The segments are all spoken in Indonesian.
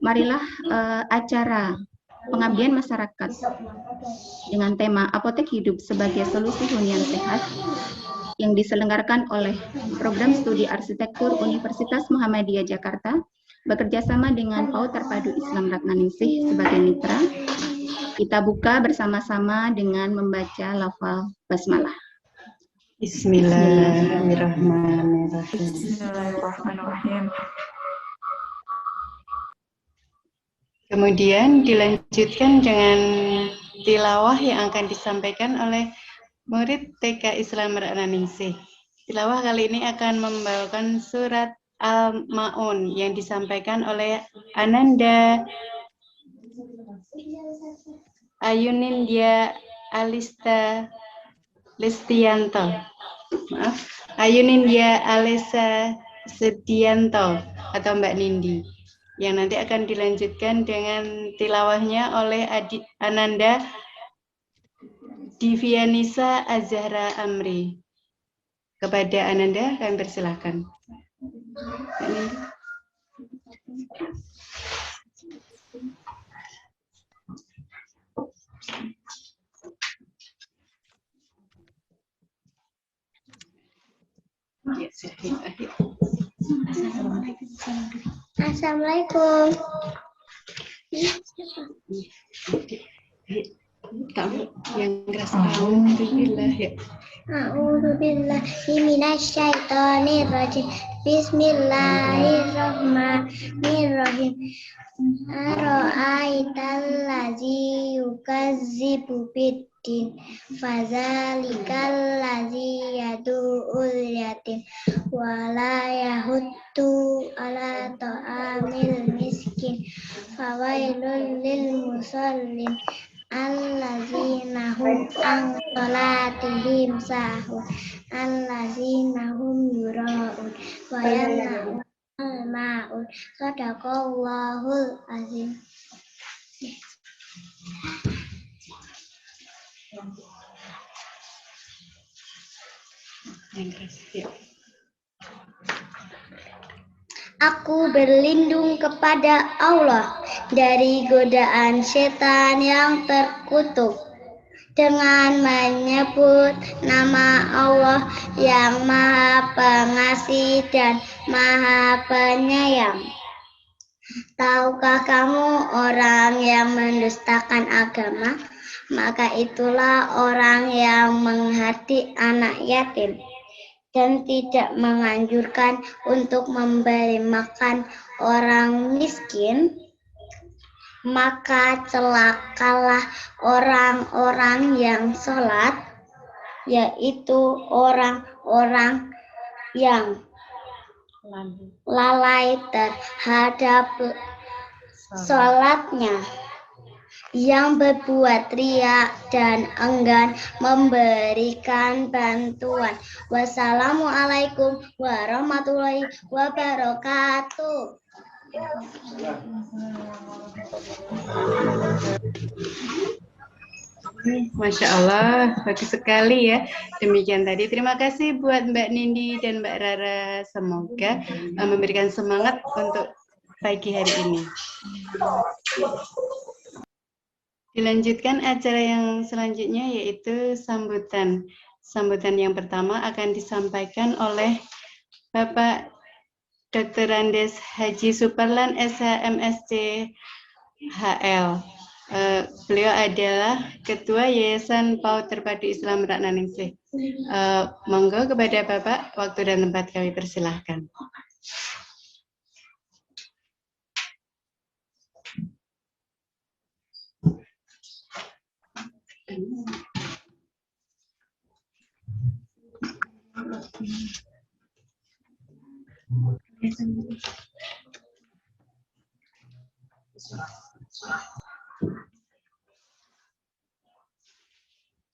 marilah acara pengabdian masyarakat dengan tema Apotek Hidup sebagai Solusi Hunian Sehat yang diselenggarakan oleh Program Studi Arsitektur Universitas Muhammadiyah Jakarta bekerjasama dengan PAUD Terpadu Islam Ratnaningsih sebagai mitra. Kita buka bersama-sama dengan membaca lafal basmalah. Bismillahirrahmanirrahim. Bismillahirrahmanirrahim. Kemudian dilanjutkan dengan tilawah yang akan disampaikan oleh murid TK Islam Ratnaningsih. Tilawah kali ini akan membawakan surat Al-Ma'un yang disampaikan oleh Ananda Ayunindya Alista Lestianto. Ayunindya Alisa Sedianto atau Mbak Nindi, yang nanti akan dilanjutkan dengan tilawahnya oleh Ananda Divianisa Azhara Amri. Kepada Ananda kami persilahkan. Assalamualaikum. Kamu yang keras. Alhamdulillah ya. A'udzubillahi minasyaitonirrajim. Bismillahirrahmanirrahim. Ara'aital ladzi yukazzibu biddin fadzalikal ladzi yad'ul yatim wa la yahuddu ala ta'amil miskin fawailul lil musallin allazina hum an salatihim sahun allazina hum yura'un wa yamna'un al-ma'un. Sadaqallahul azim. Aku berlindung kepada Allah dari godaan setan yang terkutuk dengan menyebut nama Allah yang Maha Pengasih dan Maha Penyayang. Tahukah kamu orang yang mendustakan agama? Maka itulah orang yang menghati anak yatim dan tidak menganjurkan untuk memberi makan orang miskin. Maka celakalah orang-orang yang sholat, yaitu orang-orang yang lalai terhadap sholatnya, yang berbuat riya dan enggan memberikan bantuan. Wassalamualaikum warahmatullahi wabarakatuh. Masya Allah, bagus sekali ya. Demikian tadi. Terima kasih buat Mbak Nindi dan Mbak Rara. Semoga memberikan semangat untuk pagi hari ini. Dilanjutkan acara yang selanjutnya, yaitu sambutan. Sambutan yang pertama akan disampaikan oleh Bapak Dr. Andes Haji Superlan SH MSc HL. Beliau adalah Ketua Yayasan PAUD Terpadu Islam Ratnaningsih. Monggo kepada Bapak, waktu dan tempat kami persilahkan.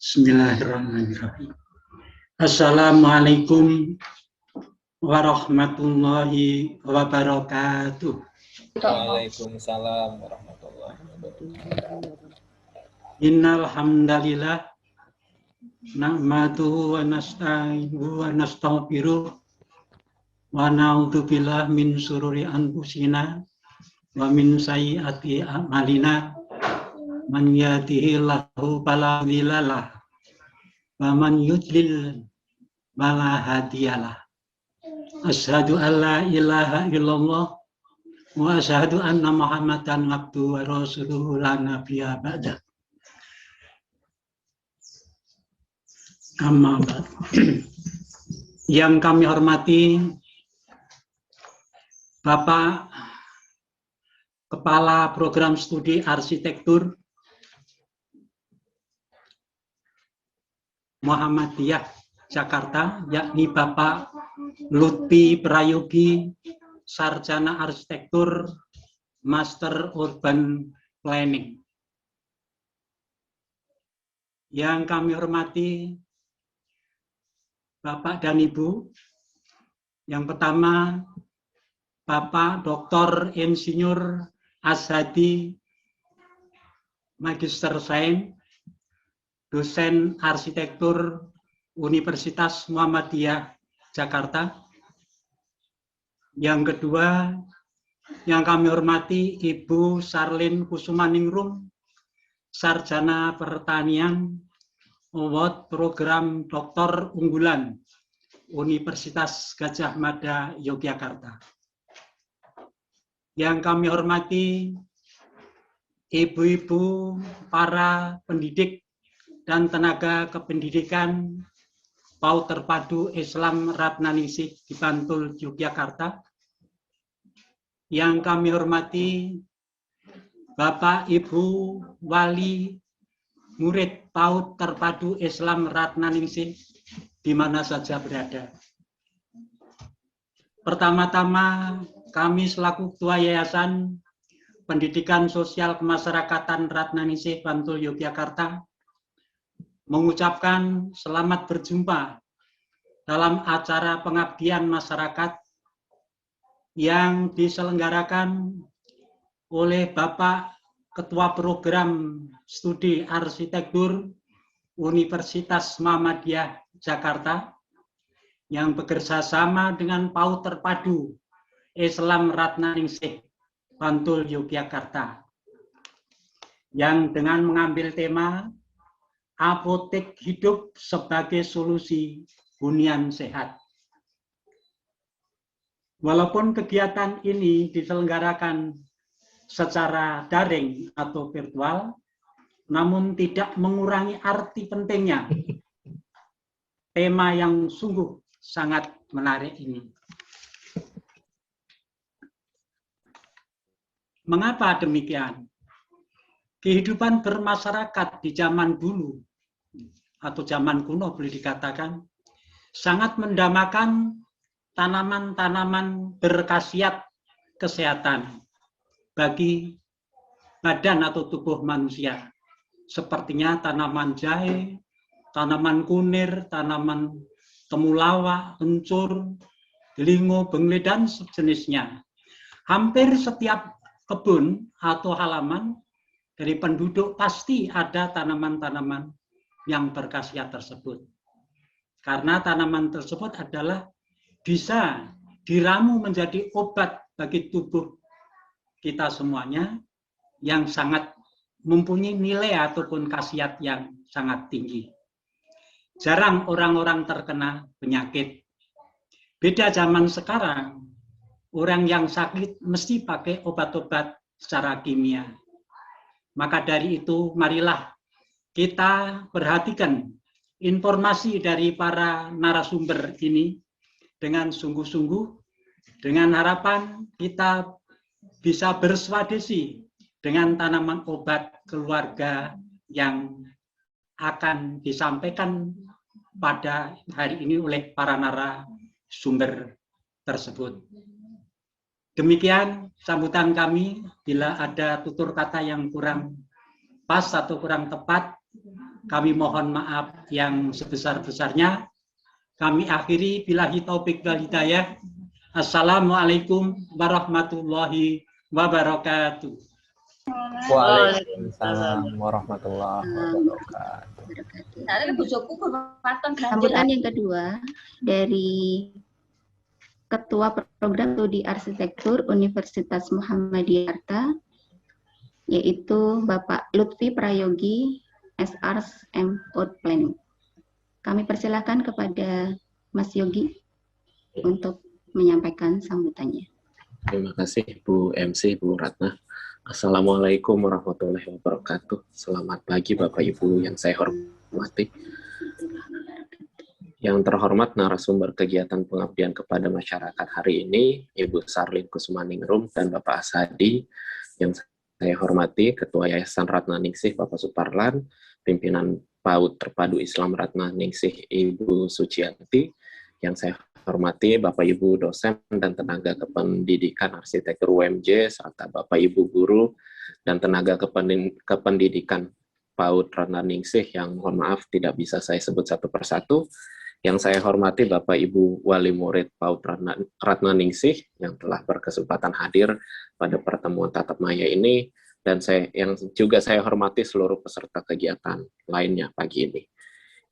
Bismillahirrahmanirrahim. Assalamualaikum warahmatullahi wabarakatuh. Waalaikumsalam warahmatullahi wabarakatuh. Innal hamdalillah nahmaduhu wa nasta'inuhu wa nastaghfiruh wa na'udzubillahi min syururi anfusina wa min sayyiati a'malina man yahdihillahu fala mudilla lahu wa man yudlil fala hadiyalah. Asyhadu an la ilaha illallah wa asyhadu anna Muhammadan abduhu wa rasuluhu la nabiyya ba'da. Amma ba'd. Yang kami hormati Bapak Kepala Program Studi Arsitektur Muhammadiyah Jakarta, yakni Bapak Lutfi Prayogi, Sarjana Arsitektur, Master Urban Planning. Yang kami hormati Bapak dan Ibu, yang pertama Bapak Dr. Insinyur Azhadi, Magister Sains, dosen arsitektur Universitas Muhammadiyah Jakarta. Yang kedua, yang kami hormati Ibu Sarlin Kusumaningrum, Sarjana Pertanian, Award Program Doktor Unggulan, Universitas Gajah Mada, Yogyakarta. Yang kami hormati ibu-ibu para pendidik dan tenaga kependidikan PAUD Terpadu Islam Ratnaningsih di Bantul, Yogyakarta. Yang kami hormati Bapak Ibu Wali murid PAUD Terpadu Islam Ratnaningsih di mana saja berada. Pertama-tama kami selaku Ketua Yayasan Pendidikan Sosial Kemasyarakatan Ratnaningsih Bantul, Yogyakarta mengucapkan selamat berjumpa dalam acara pengabdian masyarakat yang diselenggarakan oleh Bapak Ketua Program Studi Arsitektur Universitas Muhammadiyah Jakarta yang bekerja sama dengan PAUD Terpadu Islam Ratnaningsih Bantul, Yogyakarta, yang dengan mengambil tema Apotek Hidup sebagai Solusi Hunian Sehat. Walaupun kegiatan ini diselenggarakan secara daring atau virtual, namun tidak mengurangi arti pentingnya tema yang sungguh sangat menarik ini. Mengapa demikian? Kehidupan bermasyarakat di zaman dulu atau zaman kuno boleh dikatakan sangat mendamakan tanaman-tanaman berkhasiat kesehatan bagi badan atau tubuh manusia. Sepertinya tanaman jahe, tanaman kunir, tanaman temulawak, kencur, delingo, bengle, dan sejenisnya. Hampir setiap kebun atau halaman dari penduduk pasti ada tanaman-tanaman yang berkhasiat tersebut. Karena tanaman tersebut adalah bisa diramu menjadi obat bagi tubuh kita semuanya yang sangat mempunyai nilai ataupun khasiat yang sangat tinggi. Jarang orang-orang terkena penyakit. Beda zaman sekarang, orang yang sakit mesti pakai obat-obat secara kimia. Maka dari itu, marilah kita perhatikan informasi dari para narasumber ini dengan sungguh-sungguh, dengan harapan kita bisa berswadesi dengan tanaman obat keluarga yang akan disampaikan pada hari ini oleh para narasumber tersebut. Demikian sambutan kami. Bila ada tutur kata yang kurang pas atau kurang tepat, kami mohon maaf yang sebesar-besarnya. Kami akhiri billahi taufik wal hidayah. Assalamualaikum warahmatullahi wabarakatuh. Waalaikumsalam warahmatullahi wabarakatuh. Sambutan yang kedua dari Ketua Program Studi Arsitektur Universitas Muhammadiyah, yaitu Bapak Lutfi Prayogi, SRM Outplanning. Kami persilakan kepada Mas Yogi untuk menyampaikan sambutannya. Terima kasih Bu MC, Bu Ratna. Assalamualaikum warahmatullahi wabarakatuh. Selamat pagi Bapak Ibu yang saya hormati. Yang terhormat narasumber kegiatan pengabdian kepada masyarakat hari ini, Ibu Sarlin Kusumaningrum dan Bapak Asadi. Yang saya hormati Ketua Yayasan Ratna Ningsih Bapak Suparlan, pimpinan PAUD Terpadu Islam Ratna Ningsih Ibu Suciyanti. Yang saya hormati Bapak Ibu dosen dan tenaga kependidikan arsitektur UMJ, serta Bapak Ibu guru dan tenaga kependidikan PAUD Ratna Ningsih yang mohon maaf tidak bisa saya sebut satu persatu. Yang saya hormati Bapak Ibu Wali Murid PAUD Ratna Ningsih yang telah berkesempatan hadir pada pertemuan tatap maya ini, dan yang juga saya hormati seluruh peserta kegiatan lainnya pagi ini.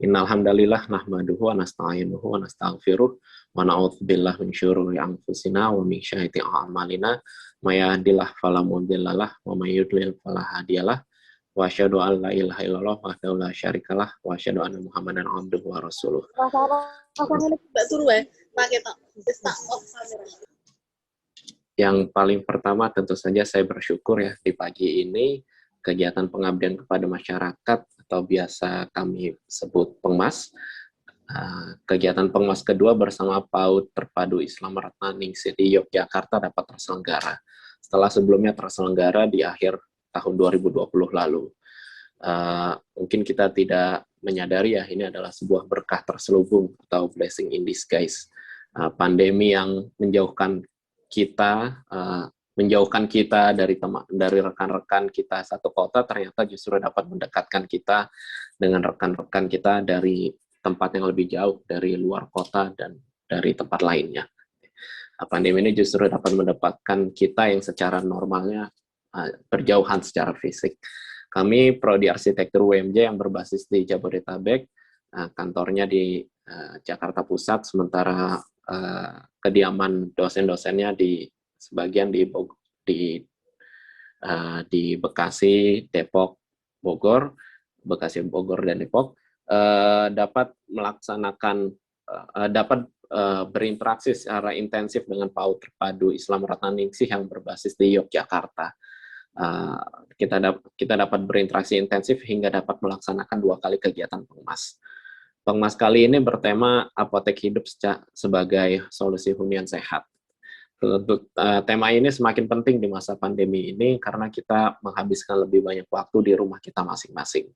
Innalhamdalillah nahmaduhu wa nasta'inuhu wa nastaghfiruh wa na'udzubillahi min syururi anfusina wa min syai'ati a'malina may yahdihillahu fala mudhillalah wa may yudlil fala hadiyalah wa asyhadu an la ilaha illallah wahdahu la syarikalah wa asyhadu anna Muhammadan abduhu wa rasuluh. Yang paling pertama tentu saja saya bersyukur ya di pagi ini kegiatan pengabdian kepada masyarakat atau biasa kami sebut Pengmas. Kegiatan Pengmas kedua bersama PAUD Terpadu Islam Ratna Ningsih di Yogyakarta dapat terselenggara. Setelah sebelumnya terselenggara di akhir tahun 2020 lalu. Mungkin kita tidak menyadari ya ini adalah sebuah berkah terselubung atau blessing in disguise. Pandemi yang menjauhkan kita dari rekan-rekan kita satu kota ternyata justru dapat mendekatkan kita dengan rekan-rekan kita dari tempat yang lebih jauh, dari luar kota dan dari tempat lainnya. Pandemi ini justru dapat mendapatkan kita yang secara normalnya berjauhan secara fisik. Kami Prodi Arsitektur UMJ yang berbasis di Jabodetabek, kantornya di Jakarta Pusat, sementara kediaman dosen-dosennya sebagian di Bekasi, Depok, Bogor, dan Depok, dapat berinteraksi secara intensif dengan PAUD Terpadu Islam Ratna Ningsih yang berbasis di Yogyakarta. Kita dapat berinteraksi intensif hingga dapat melaksanakan 2 kali kegiatan Pengmas. Pengmas kali ini bertema apotek hidup sebagai solusi hunian sehat. Tema ini semakin penting di masa pandemi ini karena kita menghabiskan lebih banyak waktu di rumah kita masing-masing.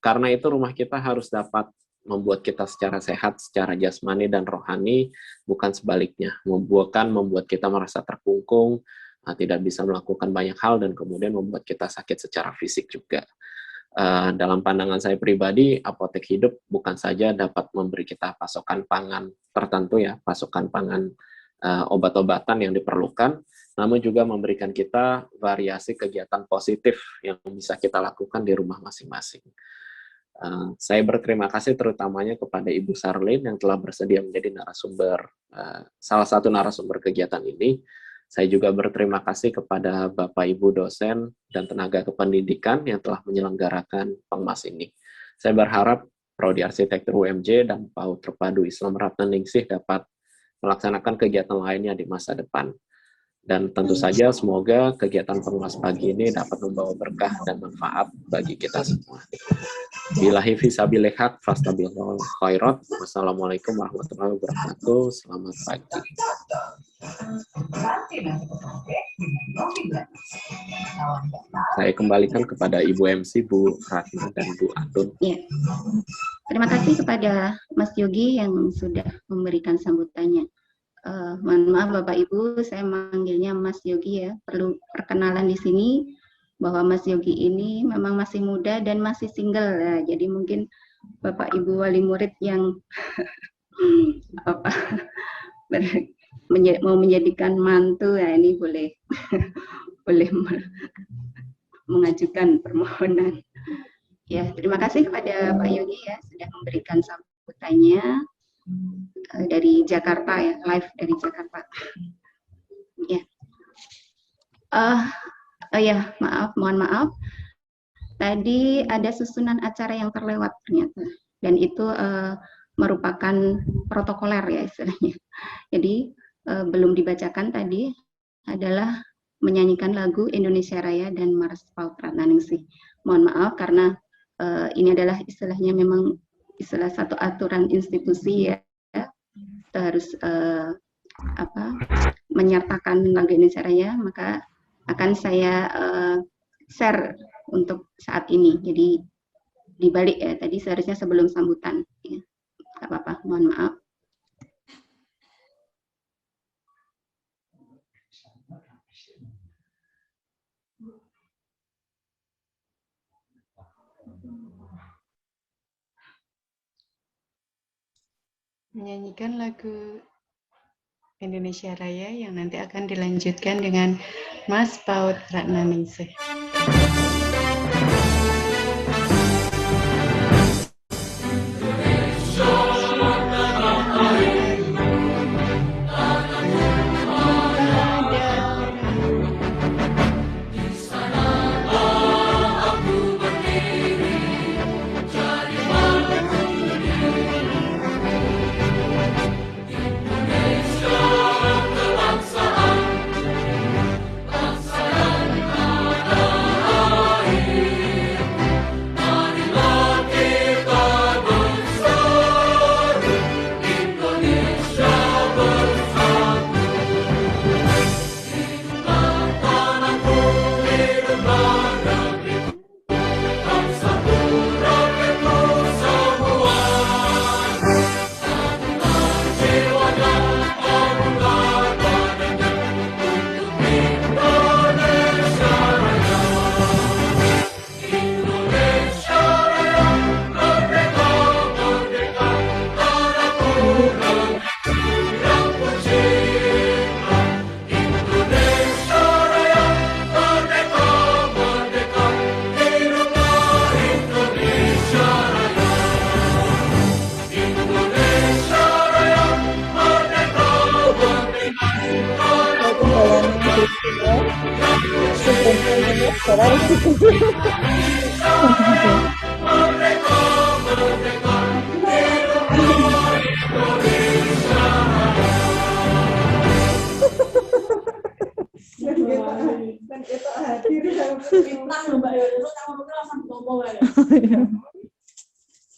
Karena itu rumah kita harus dapat membuat kita secara sehat, secara jasmani dan rohani, bukan sebaliknya. Membuat kita merasa terkungkung, tidak bisa melakukan banyak hal, dan kemudian membuat kita sakit secara fisik juga. Dalam pandangan saya pribadi, apotek hidup bukan saja dapat memberi kita pasokan pangan tertentu ya, pasokan pangan obat-obatan yang diperlukan, namun juga memberikan kita variasi kegiatan positif yang bisa kita lakukan di rumah masing-masing. Saya berterima kasih terutamanya kepada Ibu Sarlin yang telah bersedia menjadi salah satu narasumber kegiatan ini. Saya juga berterima kasih kepada Bapak Ibu dosen dan tenaga kependidikan yang telah menyelenggarakan Pengmas ini. Saya berharap Prodi Arsitektur UMJ dan PAUD Terpadu Islam Ratna Ningsih dapat melaksanakan kegiatan lainnya di masa depan. Dan tentu saja semoga kegiatan Pengmas pagi ini dapat membawa berkah dan manfaat bagi kita semua. Billahi fisabilil haq fastabiqul khairat. Wassalamualaikum warahmatullahi wabarakatuh. Selamat pagi. Saya kembalikan kepada Ibu MC, Bu Ratna dan Bu Atun. Ya. Terima kasih kepada Mas Yogi yang sudah memberikan sambutannya. Mohon maaf Bapak Ibu, saya manggilnya Mas Yogi ya. Perlu perkenalan di sini bahwa Mas Yogi ini memang masih muda dan masih single ya. Jadi mungkin Bapak Ibu wali murid yang mau menjadikan mantu ya, ini boleh mengajukan permohonan. Ya, terima kasih kepada Pak Yogi ya sudah memberikan sambutannya. dari Jakarta ya, live dari Jakarta. Ya. Ya, mohon maaf. Tadi ada susunan acara yang terlewat ternyata, dan itu merupakan protokoler ya istilahnya. Jadi belum dibacakan tadi adalah menyanyikan lagu Indonesia Raya dan Mars PAUD Ratnaningsih. Mohon maaf karena ini adalah istilahnya memang istilah satu aturan institusi ya. Kita harus menyertakan lagu Indonesia Raya, maka akan saya share untuk saat ini. Jadi dibalik ya, tadi seharusnya sebelum sambutan. Ya. Gak apa-apa, mohon maaf. Menyanyikan lagu Indonesia Raya yang nanti akan dilanjutkan dengan Mas PAUD Ratnaningsih.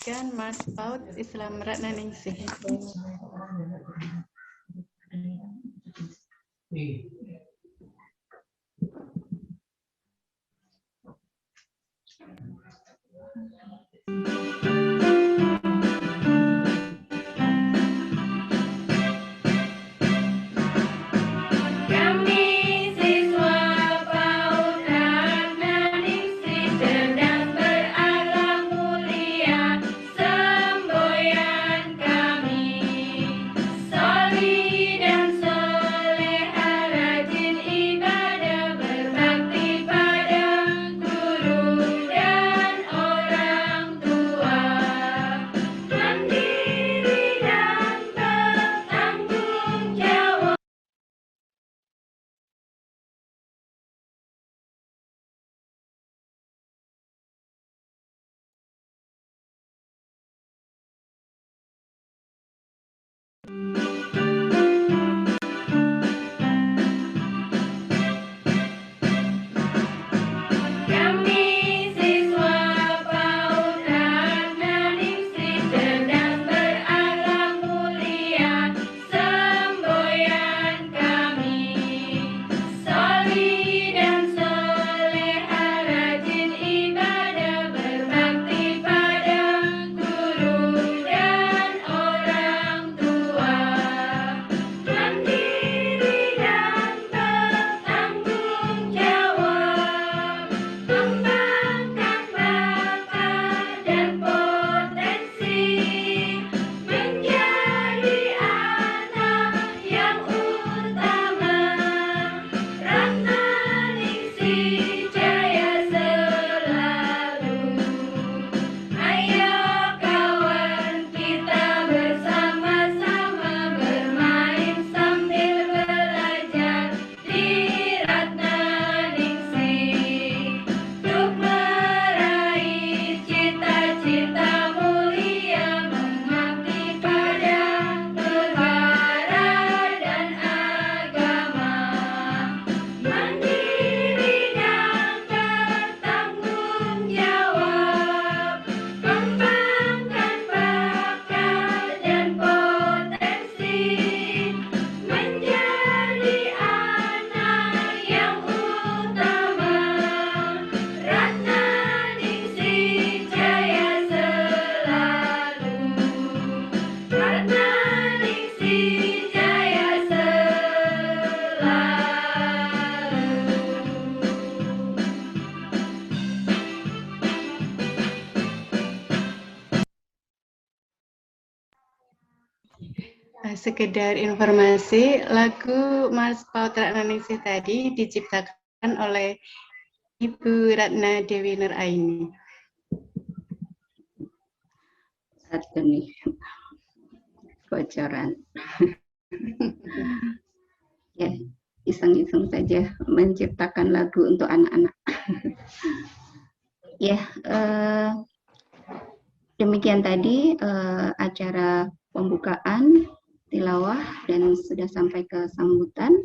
Kan Mas PAUD Islam Ratnaningsih. Tua. sekedar informasi, lagu Mas Pautra Ananingsih tadi diciptakan oleh Ibu Ratna Dewi Nuraini. Satu nih, bocoran. Ya, iseng-iseng saja menciptakan lagu untuk anak-anak. Ya, demikian tadi acara pembukaan tilawah dan sudah sampai ke sambutan.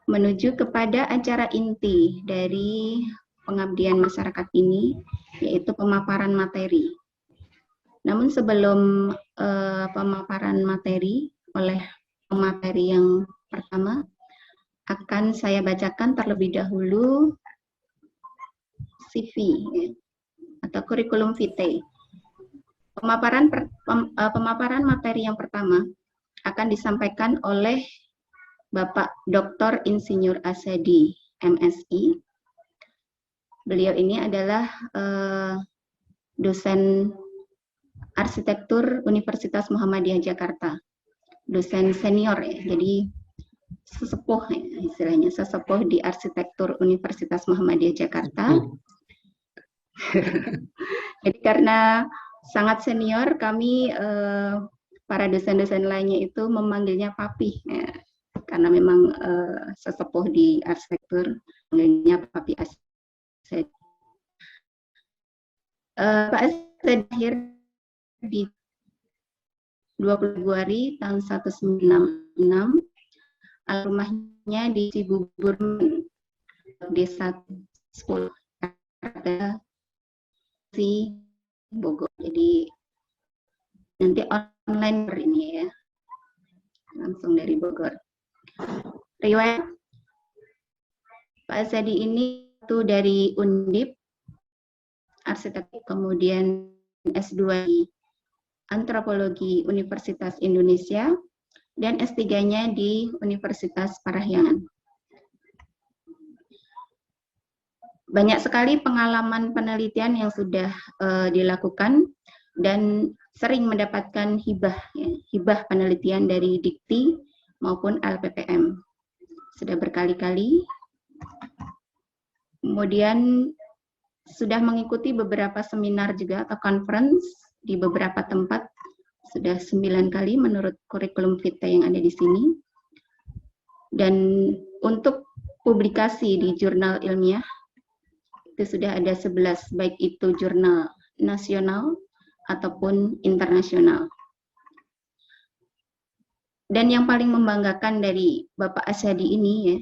Menuju kepada acara inti dari pengabdian masyarakat ini, yaitu pemaparan materi. Namun sebelum pemaparan materi oleh pemateri yang pertama, akan saya bacakan terlebih dahulu CV atau kurikulum vitae. Pemaparan materi yang pertama akan disampaikan oleh Bapak Dr. Insinyur Asadi, MSI. Beliau ini adalah dosen arsitektur Universitas Muhammadiyah Jakarta, dosen senior ya, jadi sesepuh ya, istilahnya sesepuh di arsitektur Universitas Muhammadiyah Jakarta. Jadi karena sangat senior, kami para dosen-dosen lainnya itu memanggilnya Papi, ya, karena memang sesepuh di arsitektur, memanggilnya Papi Asadi. Pak Asadi lahir di 20 Februari tahun 1966, rumahnya di Cibubur, Desa 10, si Bogor. Jadi nanti online ini ya, langsung dari Bogor. Riwayat Pak Asadi ini itu dari Undip arsitektur, kemudian S2 di Antropologi Universitas Indonesia, dan S3-nya di Universitas Parahyangan. Banyak sekali pengalaman penelitian yang sudah dilakukan dan sering mendapatkan hibah, ya, hibah penelitian dari Dikti maupun LPPM. Sudah berkali-kali. Kemudian sudah mengikuti beberapa seminar juga atau conference di beberapa tempat, sudah 9 kali menurut kurikulum vitae yang ada di sini. Dan untuk publikasi di jurnal ilmiah, itu sudah ada 11, baik itu jurnal nasional ataupun internasional. Dan yang paling membanggakan dari Bapak Asadi ini, ya,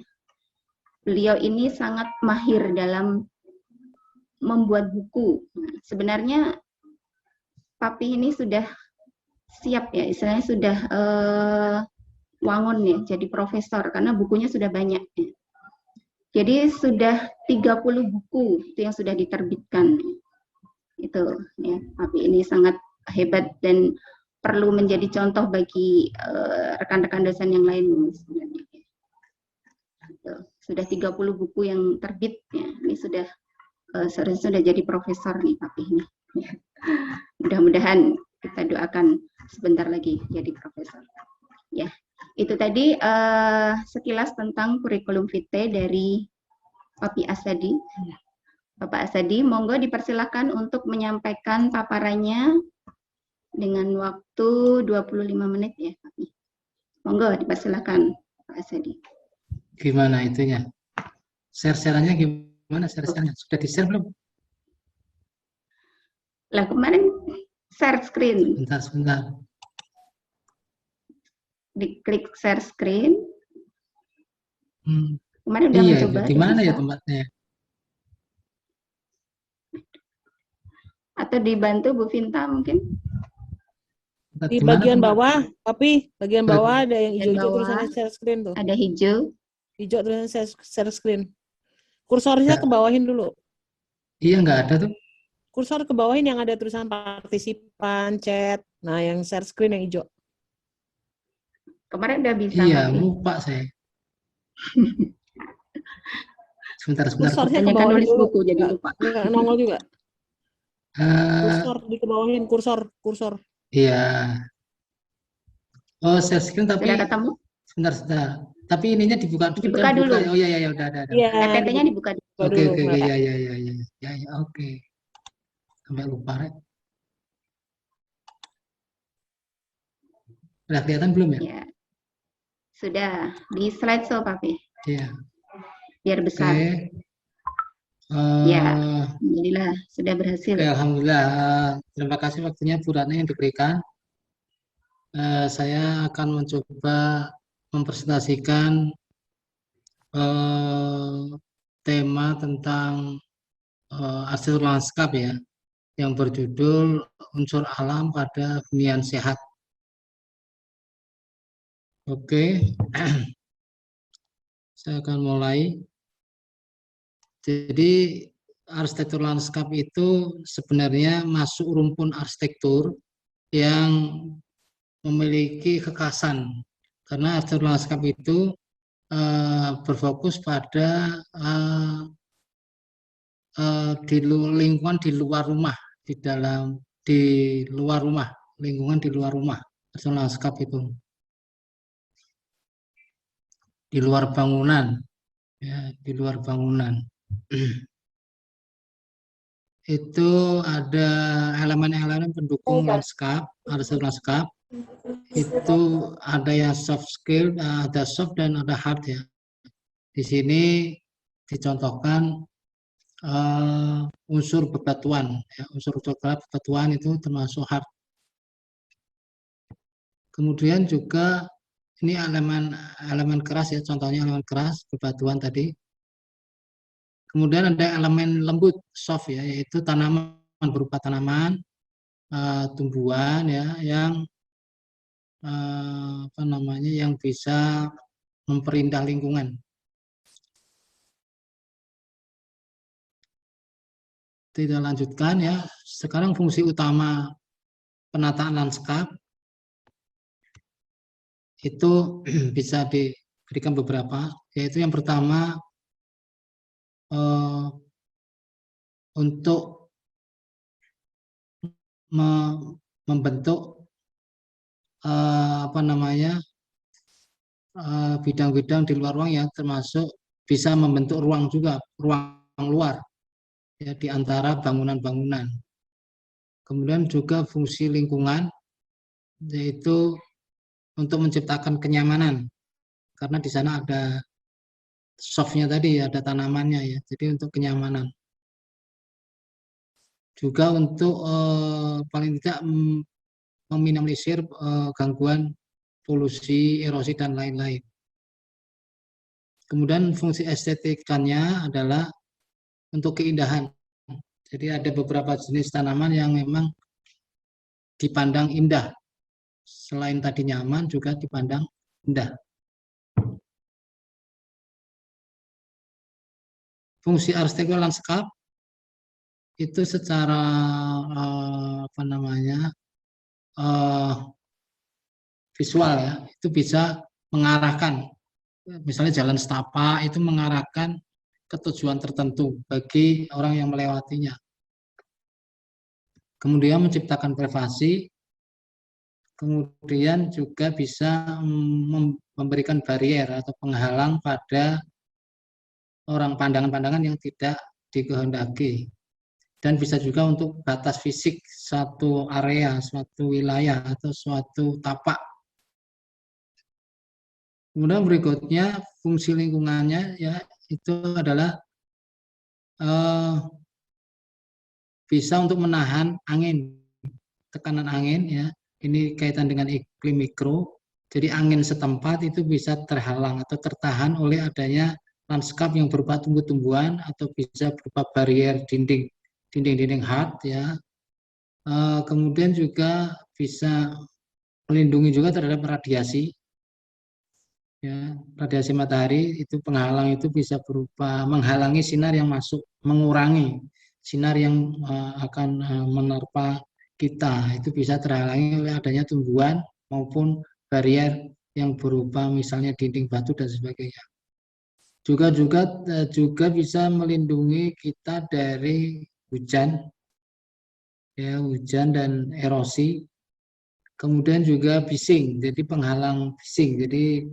beliau ini sangat mahir dalam membuat buku. Nah, sebenarnya Papi ini sudah siap ya, istilahnya sudah wangun ya, jadi profesor karena bukunya sudah banyak. Ya. Jadi sudah 30 buku itu yang sudah diterbitkan. Itu ya, Papi ini sangat hebat dan perlu menjadi contoh bagi rekan-rekan dosen yang lain sebenarnya. Itu. Sudah 30 buku yang terbit ya. Ini sudah sudah jadi profesor nih Papi ini. Ya. Mudah-mudahan kita doakan sebentar lagi jadi profesor. Ya, itu tadi sekilas tentang kurikulum vitae dari Papi Asadi. Bapak Asadi, monggo dipersilakan untuk menyampaikan paparannya dengan waktu 25 menit ya, Papi. Monggo dipersilakan, Pak Asadi. Gimana itunya? Share-sharannya gimana? Share-sharannya sudah di-share belum? Lah kemarin share screen. Sebentar. Diklik share screen. Kemarin udah iya, mencoba. di mana ya tempatnya? Atau dibantu Bu Vinta mungkin? Di bagian bawah, tapi bagian bawah ada yang hijau-hijau tulisannya share screen tuh. Ada hijau. Hijau tulisannya share screen. Kursornya ke bawahin dulu. Iya, nggak ada tuh. Kursor ke bawahin yang ada tulisan partisipan, chat. Nah, yang share screen yang hijau. Kemarin udah bisa. Iya, Papi. lupa saya. Sebentar. Kursornya ke Kan bawahin nulis dulu. buku jadi lupa. Ini nggak nongol juga. Kursor di ke bawahin, kursor. Iya. Oh, share screen tapi Sudah ketemu? sebentar. Tapi ininya dibuka Dibuka dulu. Oh iya udah. Iya, PPT-nya dibuka dulu. Oke, dulu, Mbak. ya, oke. Sampai lupa, Rek. Udah kelihatan belum ya? Ya. Sudah di slideshow, Papi. Iya. Biar besar. Oke. Ya, alhamdulillah sudah berhasil. Oke, alhamdulillah. Terima kasih waktunya Bu Ratna yang diberikan. Saya akan mencoba mempresentasikan tema tentang arsitektur lanskap ya, yang berjudul unsur alam pada hunian sehat. Oke, saya akan mulai. Jadi arsitektur lanskap itu sebenarnya masuk rumpun arsitektur yang memiliki kekhasan, karena arsitektur lanskap itu berfokus pada di lingkungan di luar rumah, lingkungan di luar rumah, arsitektur lanskap itu di luar bangunan, ya, di luar bangunan. Itu ada elemen-elemen pendukung lanskap, arsitektur lanskap. Itu ada yang soft skill, ada soft dan ada hard ya. Di sini dicontohkan unsur bebatuan, ya, unsur bebatuan itu termasuk hard. Kemudian juga ini elemen keras ya, contohnya elemen keras bebatuan tadi. Kemudian ada elemen lembut soft ya, yaitu tanaman, berupa tanaman, tumbuhan ya, yang yang bisa memperindah lingkungan. Kita lanjutkan ya. Sekarang fungsi utama penataan lanskap itu bisa diberikan beberapa, yaitu yang pertama untuk membentuk bidang-bidang di luar ruang, yang termasuk bisa membentuk ruang juga, ruang luar ya, di antara bangunan-bangunan. Kemudian juga fungsi lingkungan, yaitu untuk menciptakan kenyamanan, karena di sana ada softnya tadi, ada tanamannya ya, jadi untuk kenyamanan. Juga untuk paling tidak meminimalisir gangguan polusi, erosi, dan lain-lain. Kemudian fungsi estetikanya adalah untuk keindahan. Jadi ada beberapa jenis tanaman yang memang dipandang indah. Selain tadi nyaman, juga dipandang indah. Fungsi arsitektur lanskap itu secara visual ya, itu bisa mengarahkan, misalnya jalan setapak itu mengarahkan ke tujuan tertentu bagi orang yang melewatinya. Kemudian menciptakan privasi, kemudian juga bisa memberikan barier atau penghalang pada orang, pandangan-pandangan yang tidak dikehendaki. Dan bisa juga untuk batas fisik suatu area, suatu wilayah, atau suatu tapak. Kemudian berikutnya fungsi lingkungannya ya, itu adalah bisa untuk menahan angin, tekanan angin ya. Ini kaitan dengan iklim mikro. Jadi angin setempat itu bisa terhalang atau tertahan oleh adanya lanskap yang berupa tumbuh-tumbuhan, atau bisa berupa barier dinding hard ya. Kemudian juga bisa melindungi juga terhadap radiasi ya, radiasi matahari. Itu penghalang itu bisa berupa menghalangi sinar yang masuk, mengurangi sinar yang akan menerpa kita, itu bisa terhalangi oleh adanya tumbuhan maupun barier yang berupa misalnya dinding batu dan sebagainya. Juga bisa melindungi kita dari hujan ya, hujan dan erosi. Kemudian juga bising, jadi penghalang bising. Jadi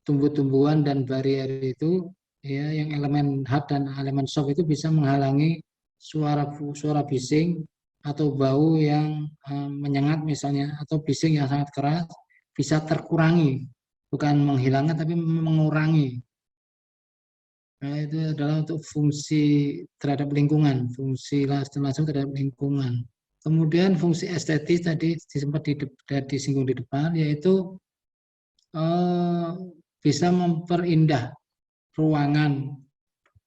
tumbuh-tumbuhan dan barrier itu ya yang elemen hard dan elemen soft itu bisa menghalangi suara bising atau bau yang menyengat misalnya, atau bising yang sangat keras bisa terkurangi, bukan menghilangkan tapi mengurangi. Nah, itu adalah untuk fungsi terhadap lingkungan, fungsi langsung terhadap lingkungan. Kemudian fungsi estetis tadi sempat disinggung di depan, yaitu bisa memperindah ruangan,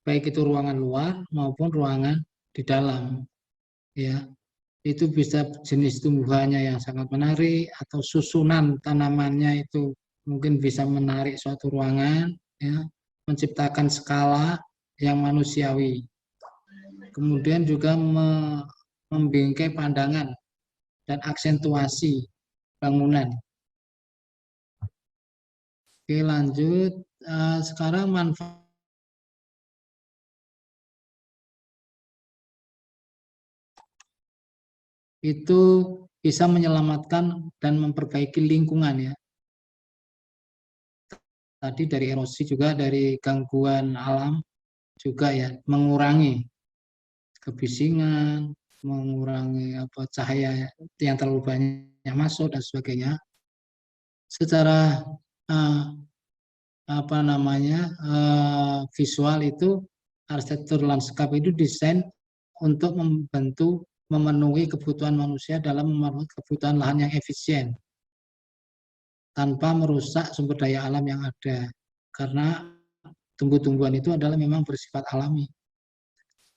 baik itu ruangan luar maupun ruangan di dalam. Ya, itu bisa jenis tumbuhannya yang sangat menarik atau susunan tanamannya itu mungkin bisa menarik suatu ruangan, ya, menciptakan skala yang manusiawi. Kemudian juga membingkai pandangan dan aksentuasi bangunan. Oke, lanjut. Sekarang manfaat itu bisa menyelamatkan dan memperbaiki lingkungan, ya. Tadi dari erosi juga, dari gangguan alam juga, ya, mengurangi kebisingan, mengurangi cahaya yang terlalu banyak masuk dan sebagainya. Secara visual itu arsitektur lanskap itu desain untuk membantu memenuhi kebutuhan manusia dalam memenuhi kebutuhan lahan yang efisien tanpa merusak sumber daya alam yang ada, karena tumbuh-tumbuhan itu adalah memang bersifat alami.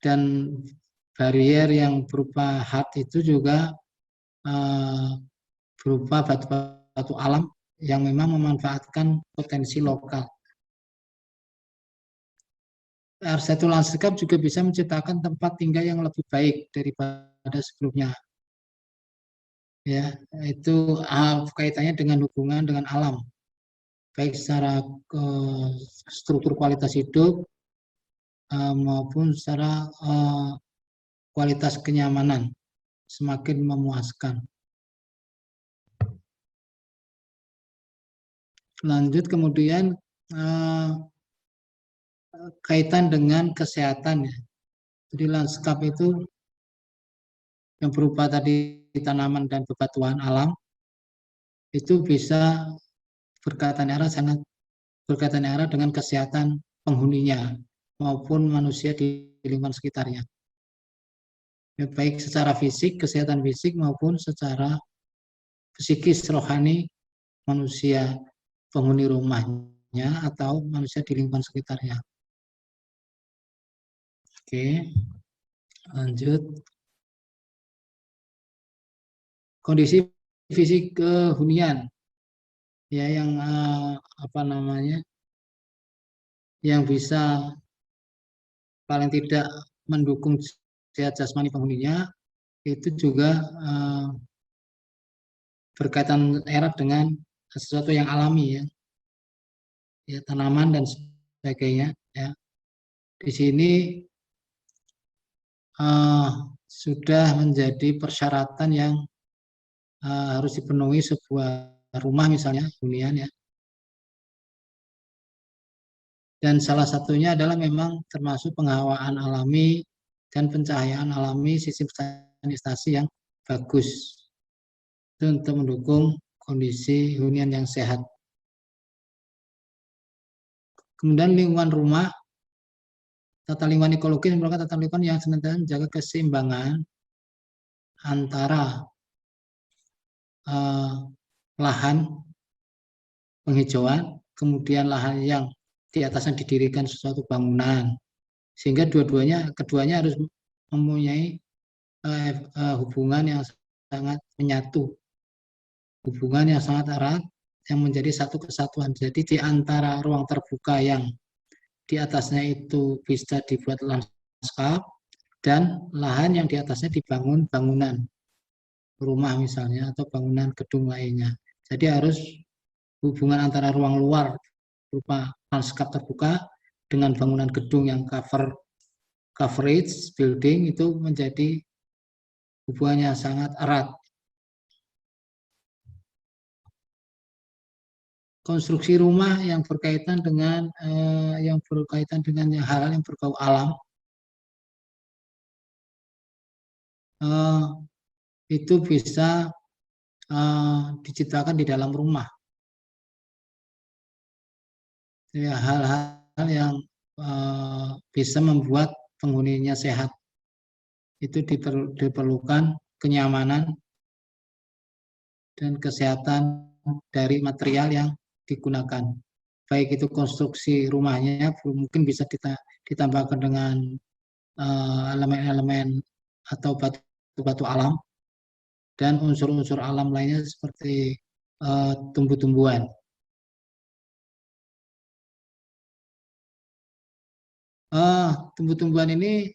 Dan barrier yang berupa hard itu juga berupa batu-batu alam yang memang memanfaatkan potensi lokal. Arsitektur lanskap juga bisa menciptakan tempat tinggal yang lebih baik daripada sebelumnya. Ya, itu kaitannya dengan hubungan dengan alam, baik secara struktur kualitas hidup maupun secara kualitas kenyamanan, semakin memuaskan. Lanjut, kemudian kaitan dengan kesehatan, ya. Jadi lanskap itu yang berupa tadi tanaman dan bebatuan alam itu bisa berkaitan erat dengan kesehatan penghuninya maupun manusia di lingkungan sekitarnya, ya, baik secara fisik, kesehatan fisik maupun secara psikis rohani manusia penghuni rumahnya atau manusia di lingkungan sekitarnya. Oke, lanjut. Kondisi fisik kehunian, ya, yang yang bisa paling tidak mendukung sehat jasmani penghuninya itu juga berkaitan erat dengan sesuatu yang alami, ya, tanaman dan sebagainya, ya. Di sini sudah menjadi persyaratan yang harus dipenuhi sebuah rumah misalnya hunian, ya. Dan salah satunya adalah memang termasuk penghawaan alami dan pencahayaan alami, sistem sanitasi yang bagus. Itu untuk mendukung kondisi hunian yang sehat. Kemudian lingkungan rumah, tata lingkungan ekologis merupakan tata lingkungan yang senantiasa menjaga keseimbangan antara lahan penghijauan, kemudian lahan yang di atasnya didirikan sesuatu bangunan, sehingga keduanya harus mempunyai hubungan yang sangat menyatu, hubungan yang sangat erat yang menjadi satu kesatuan. Jadi di antara ruang terbuka yang di atasnya itu bisa dibuat lanskap dan lahan yang di atasnya dibangun bangunan rumah misalnya atau bangunan gedung lainnya. Jadi harus hubungan antara ruang luar berupa lanskap terbuka dengan bangunan gedung yang coverage building itu menjadi hubungannya sangat erat. konstruksi rumah yang berkaitan dengan hal-hal yang berbau alam, itu bisa diciptakan di dalam rumah. Ya, hal-hal yang bisa membuat penghuninya sehat. Itu diperlukan kenyamanan dan kesehatan dari material yang digunakan. Baik itu konstruksi rumahnya mungkin bisa ditambahkan dengan elemen-elemen atau batu-batu alam dan unsur-unsur alam lainnya seperti tumbuh-tumbuhan. Tumbuh-tumbuhan ini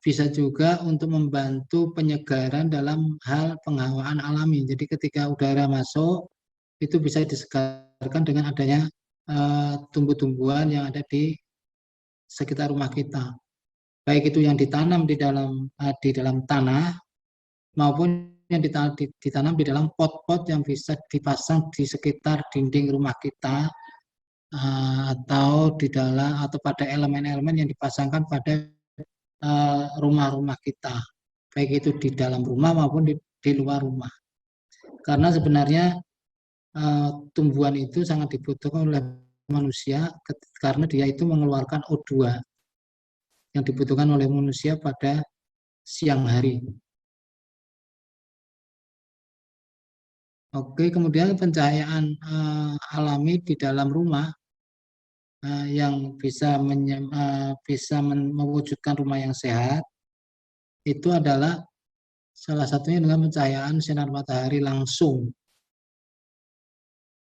bisa juga untuk membantu penyegaran dalam hal penghawaan alami. Jadi ketika udara masuk, itu bisa disegarkan dengan adanya tumbuh-tumbuhan yang ada di sekitar rumah kita. Baik itu yang ditanam di dalam tanah maupun yang ditanam di dalam pot-pot yang bisa dipasang di sekitar dinding rumah kita, atau pada elemen-elemen yang dipasangkan pada rumah-rumah kita, baik itu di dalam rumah maupun di luar rumah. Karena sebenarnya tumbuhan itu sangat dibutuhkan oleh manusia karena dia itu mengeluarkan O2 yang dibutuhkan oleh manusia pada siang hari. Oke, kemudian pencahayaan alami di dalam rumah yang bisa mewujudkan rumah yang sehat itu adalah salah satunya dengan pencahayaan sinar matahari langsung.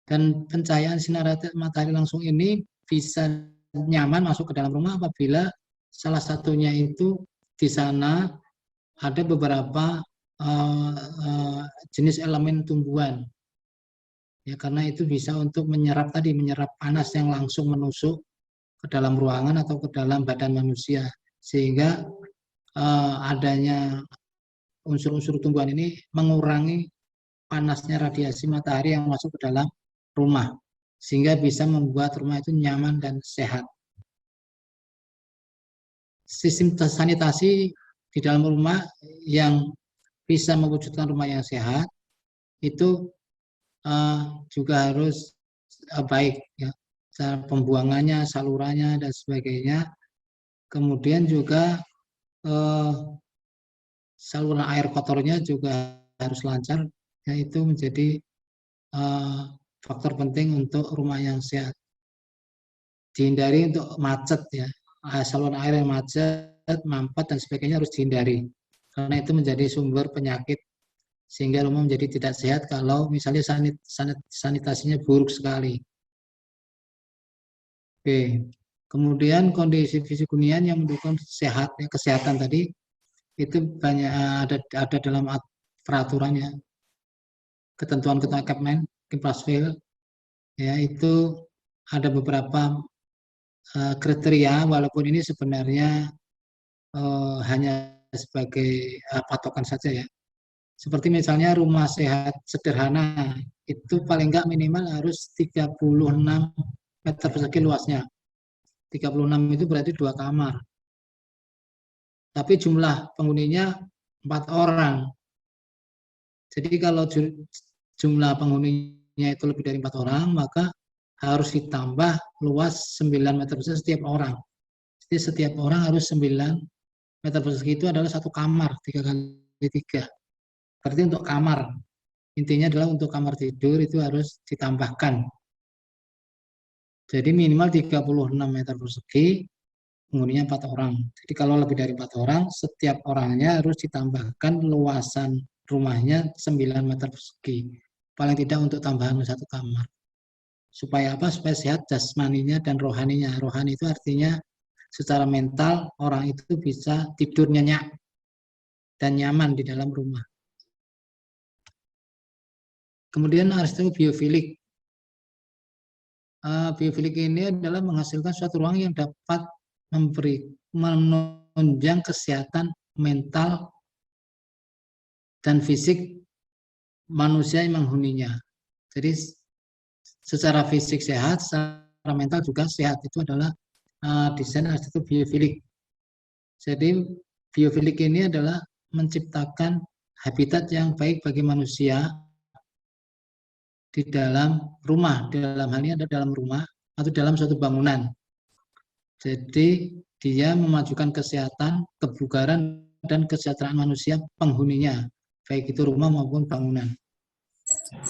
Dan pencahayaan sinar matahari langsung ini bisa nyaman masuk ke dalam rumah apabila salah satunya itu di sana ada beberapa jenis elemen tumbuhan. Ya, karena itu bisa untuk menyerap panas yang langsung menusuk ke dalam ruangan atau ke dalam badan manusia, sehingga adanya unsur-unsur tumbuhan ini mengurangi panasnya radiasi matahari yang masuk ke dalam rumah, sehingga bisa membuat rumah itu nyaman dan sehat. Sistem sanitasi di dalam rumah yang bisa mewujudkan rumah yang sehat itu juga harus baik, ya, cara pembuangannya, salurannya dan sebagainya. Kemudian juga saluran air kotornya juga harus lancar, yaitu menjadi faktor penting untuk rumah yang sehat. Dihindari untuk macet, ya, saluran air yang macet, mampet dan sebagainya harus dihindari, karena itu menjadi sumber penyakit, sehingga rumah menjadi tidak sehat kalau misalnya sanitasinya buruk sekali. Oke, kemudian kondisi fisik hunian yang mendukung kesehatan tadi itu banyak ada dalam peraturannya, ketentuan Kepmen, Kipasfil, ya, itu ada beberapa kriteria, walaupun ini sebenarnya hanya sebagai patokan saja, ya. Seperti misalnya rumah sehat sederhana itu paling enggak minimal harus 36 meter persegi luasnya. 36 itu berarti 2 kamar. Tapi jumlah penghuninya 4 orang. Jadi kalau jumlah penghuninya itu lebih dari 4 orang, maka harus ditambah luas 9 meter persegi setiap orang. Jadi setiap orang harus 9 meter persegi, itu adalah 1 kamar 3x3. Berarti untuk kamar, intinya adalah untuk kamar tidur itu harus ditambahkan. Jadi minimal 36 meter persegi, penghuninya 4 orang. Jadi kalau lebih dari 4 orang, setiap orangnya harus ditambahkan luasan rumahnya 9 meter persegi. Paling tidak untuk tambahan 1 kamar. Supaya apa? Supaya sehat jasmaninya dan rohaninya. Rohani itu artinya secara mental orang itu bisa tidur nyenyak dan nyaman di dalam rumah. Kemudian aristok biofilik. Biofilik ini adalah menghasilkan suatu ruang yang dapat menunjang kesehatan mental dan fisik manusia yang menghuninya. Jadi secara fisik sehat, secara mental juga sehat. Itu adalah desain arsitektur biofilik. Jadi biofilik ini adalah menciptakan habitat yang baik bagi manusia di dalam rumah. Dalam hal ini ada dalam rumah atau dalam suatu bangunan. Jadi dia memajukan kesehatan, kebugaran, dan kesejahteraan manusia penghuninya, baik itu rumah maupun bangunan.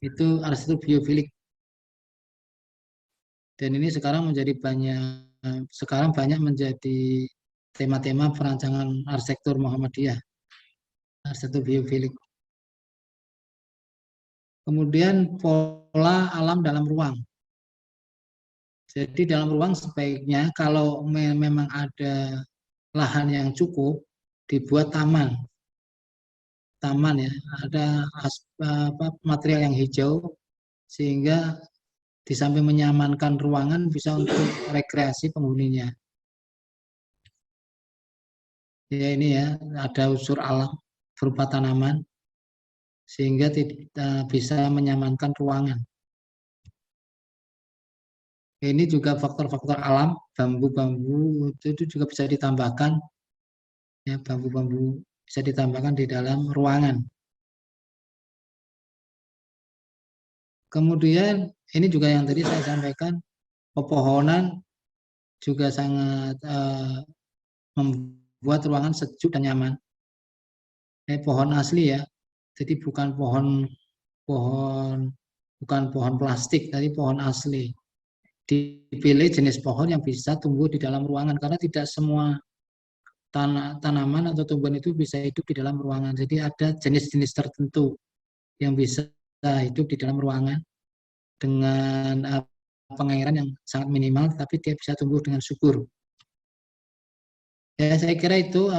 Itu arsitektur biofilik. Dan ini sekarang banyak menjadi tema-tema perancangan arsitektur Muhammadiyah, arsitektur biofilik. Kemudian pola alam dalam ruang. Jadi dalam ruang sebaiknya kalau memang ada lahan yang cukup, dibuat taman. Taman ya, ada material yang hijau sehingga di samping menyamankan ruangan bisa untuk rekreasi penghuninya. Ya ini ya, ada unsur alam berupa tanaman sehingga bisa menyamankan ruangan. Ini juga faktor-faktor alam, bambu-bambu itu juga bisa ditambahkan, ya bambu-bambu bisa ditambahkan di dalam ruangan. Kemudian ini juga yang tadi saya sampaikan, pepohonan juga sangat membuat ruangan sejuk dan nyaman. Pohon asli ya, jadi bukan pohon plastik, tapi pohon asli. Dipilih jenis pohon yang bisa tumbuh di dalam ruangan karena tidak semua tanaman atau tumbuhan itu bisa hidup di dalam ruangan. Jadi ada jenis-jenis tertentu yang bisa hidup di dalam ruangan dengan pengairan yang sangat minimal, tapi dia bisa tumbuh dengan subur. Ya, saya kira itu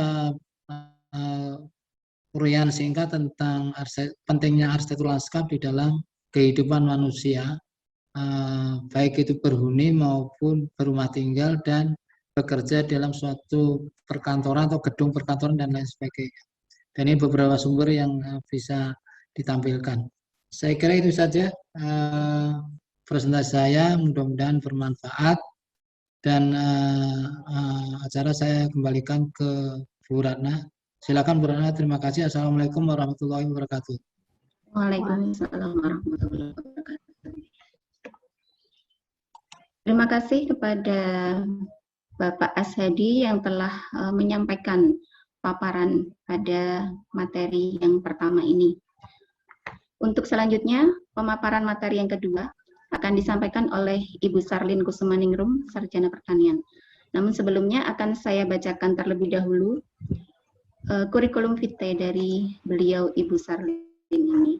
uraian singkat tentang pentingnya arsitektur lanskap di dalam kehidupan manusia, baik itu berhuni maupun berumah tinggal dan bekerja dalam suatu perkantoran atau gedung perkantoran dan lain sebagainya. Dan ini beberapa sumber yang bisa ditampilkan. Saya kira itu saja presentasi saya, mudah-mudahan bermanfaat. Dan acara saya kembalikan ke Bu Ratna. Silakan Bu Ratna, terima kasih. Assalamualaikum warahmatullahi wabarakatuh. Waalaikumsalam warahmatullahi wabarakatuh. Terima kasih kepada Bapak Ashadi yang telah menyampaikan paparan pada materi yang pertama ini. Untuk selanjutnya, pemaparan materi yang kedua akan disampaikan oleh Ibu Sarlin Kusumaningrum, Sarjana Pertanian. Namun sebelumnya akan saya bacakan terlebih dahulu kurikulum vitae dari beliau Ibu Sarlin ini.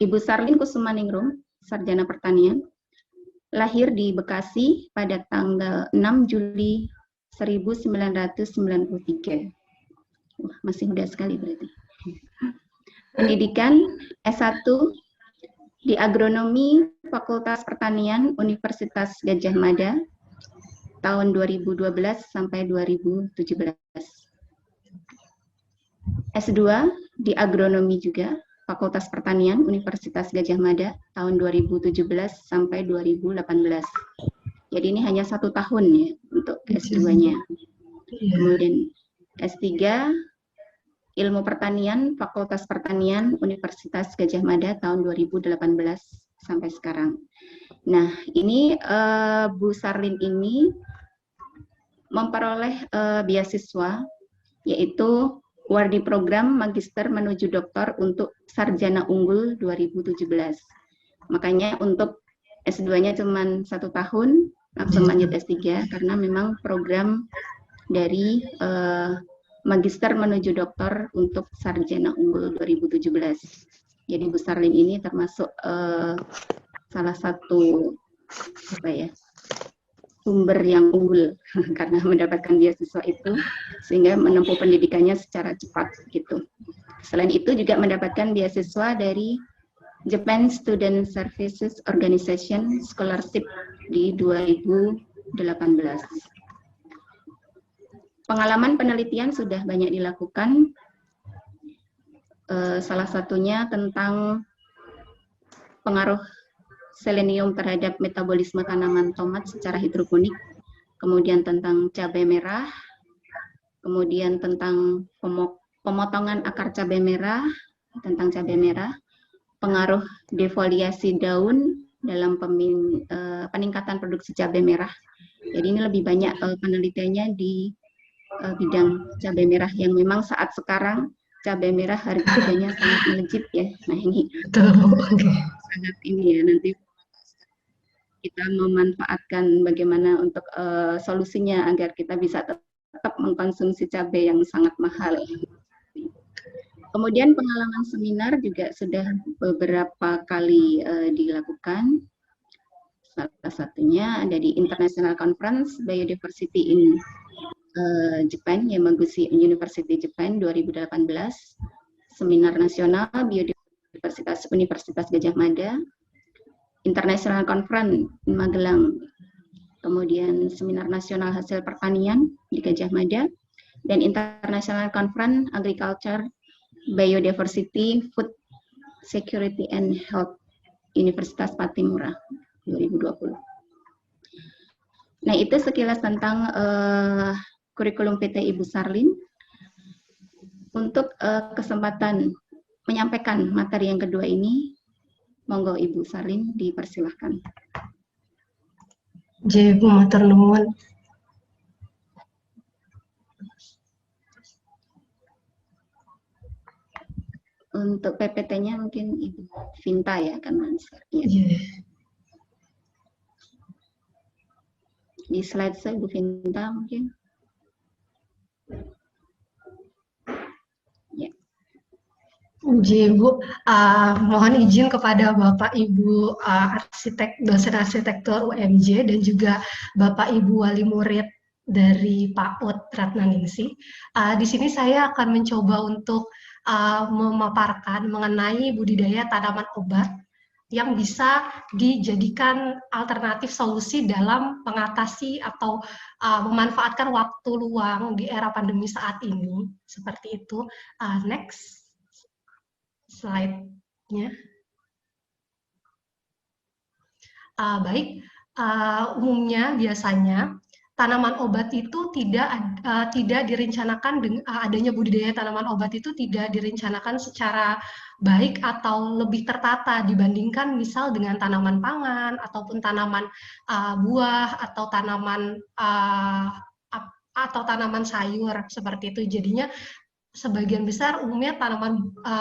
Ibu Sarlin Kusumaningrum, Sarjana Pertanian, lahir di Bekasi pada tanggal 6 Juli 1993. Masih muda sekali berarti. Pendidikan S1 di Agronomi Fakultas Pertanian Universitas Gadjah Mada tahun 2012 sampai 2017. S2 di Agronomi juga Fakultas Pertanian Universitas Gadjah Mada tahun 2017 sampai 2018. Jadi ini hanya 1 tahun ya untuk S2-nya. Kemudian S3 Ilmu Pertanian Fakultas Pertanian Universitas Gadjah Mada tahun 2018 sampai sekarang. Nah, ini Bu Sarlin ini memperoleh beasiswa yaitu Wardi Program Magister menuju Doktor untuk Sarjana Unggul 2017. Makanya untuk S2-nya cuma 1 tahun, langsung lanjut S3 karena memang program dari Magister menuju Doktor untuk Sarjana Unggul 2017. Jadi Bu Sarlin ini termasuk salah satu sumber yang unggul karena mendapatkan beasiswa itu sehingga menempuh pendidikannya secara cepat gitu. Selain itu juga mendapatkan beasiswa dari Japan Student Services Organization Scholarship di 2018. Pengalaman penelitian sudah banyak dilakukan, salah satunya tentang pengaruh selenium terhadap metabolisme tanaman tomat secara hidroponik, kemudian tentang cabai merah, kemudian tentang pemotongan akar cabai merah, tentang cabai merah, pengaruh defoliasi daun dalam peningkatan produksi cabai merah. Jadi ini lebih banyak penelitiannya di bidang cabai merah yang memang saat sekarang cabai merah harganya sangat melejit ya. Nah ini sangat ini ya, nanti kita memanfaatkan bagaimana untuk solusinya agar kita bisa tetap mengkonsumsi cabai yang sangat mahal. Kemudian pengalaman seminar juga sudah beberapa kali dilakukan. Salah satunya ada di International Conference Biodiversity in Japan, Yamaguchi University, Japan 2018, Seminar Nasional Biodiversitas Universitas Gadjah Mada, International Conference di Magelang, kemudian Seminar Nasional Hasil Pertanian di Gadjah Mada, dan International Conference Agriculture, Biodiversity, Food Security and Health Universitas Patimura 2020. Nah itu sekilas tentang kurikulum PT Ibu Sarlin. Untuk kesempatan menyampaikan materi yang kedua ini, monggo Ibu Sarlin dipersilahkan. Ibu matur nuwun. Untuk PPT-nya mungkin Ibu Vinta ya, kan ya. Di slide saya Ibu Vinta mungkin. Ya. Bu, mohon izin kepada Bapak Ibu dosen arsitektur UMJ dan juga Bapak Ibu wali murid dari PAUD Ratnaningsih. Di sini saya akan mencoba untuk memaparkan mengenai budidaya tanaman obat yang bisa dijadikan alternatif solusi dalam mengatasi atau memanfaatkan waktu luang di era pandemi saat ini. Seperti itu. Next slide-nya. Baik, umumnya biasanya tanaman obat itu tidak direncanakan adanya budidaya tanaman obat itu tidak direncanakan secara baik atau lebih tertata dibandingkan misal dengan tanaman pangan ataupun tanaman buah atau tanaman sayur seperti itu. Jadinya sebagian besar umumnya